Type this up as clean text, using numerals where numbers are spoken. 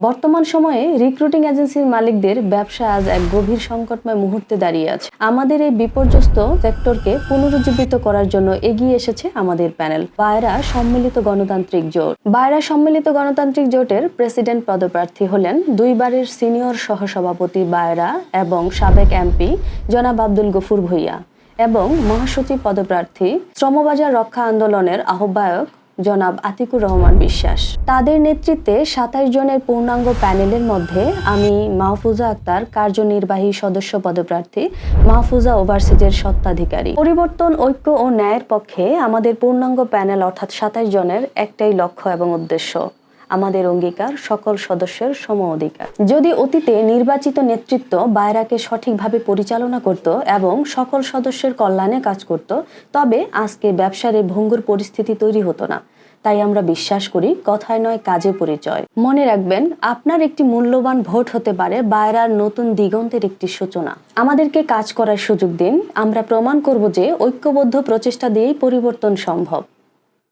বর্তমান সময়ে রিক্রুটিং এজেন্সির মালিকদের ব্যবসা আজ এক গভীর সংকটময় মুহূর্তে দাঁড়িয়ে আছে। আমাদের এই বিপর্যস্ত সেক্টরকে পুনরুজ্জীবিত করার জন্য এগিয়ে এসেছে আমাদের প্যানেল বায়রা সম্মিলিত গণতান্ত্রিক জোট। বায়রা সম্মিলিত গণতান্ত্রিক জোটের প্রেসিডেন্ট পদপ্রার্থী হলেন দুইবারের সিনিয়র সহসভাপতি বায়রা এবং সাবেক এমপি জনাব আব্দুল গফুর ভূঁইয়া এবং মহাসচিব পদপ্রার্থী শ্রমবাজার রক্ষা আন্দোলনের আহ্বায়ক জনাব আতিকুর রহমান বিশ্বাস। তাদের নেতৃত্বে ২৭ জনের পূর্ণাঙ্গ প্যানেলের মধ্যে আমি মাহফুজা আক্তার কার্যনির্বাহী সদস্য পদপ্রার্থী, মাহফুজা ওভারসিজের স্বত্বাধিকারী। পরিবর্তন, ঐক্য ও ন্যায়ের পক্ষে আমাদের পূর্ণাঙ্গ প্যানেল অর্থাৎ ২৭ জনের একটাই লক্ষ্য এবং উদ্দেশ্য, আমাদের অঙ্গীকার সকল সদস্যের সম অধিকার। যদি অতীতে নির্বাচিত নেতৃত্ব বায়রাকে সঠিকভাবে পরিচালনা করত এবং সকল সদস্যের কল্যাণে কাজ করত, তবে আজকে ব্যবসার এই ভঙ্গুর পরিস্থিতি তৈরি হতো না। তাই আমরা বিশ্বাস করি কথায় নয় কাজে পরিচয়। মনে রাখবেন, আপনার একটি মূল্যবান ভোট হতে পারে বায়রার নতুন দিগন্তের একটি সূচনা। আমাদেরকে কাজ করার সুযোগ দিন। আমরা প্রমাণ করব যে ঐক্যবদ্ধ প্রচেষ্টা দিয়েই পরিবর্তন সম্ভব।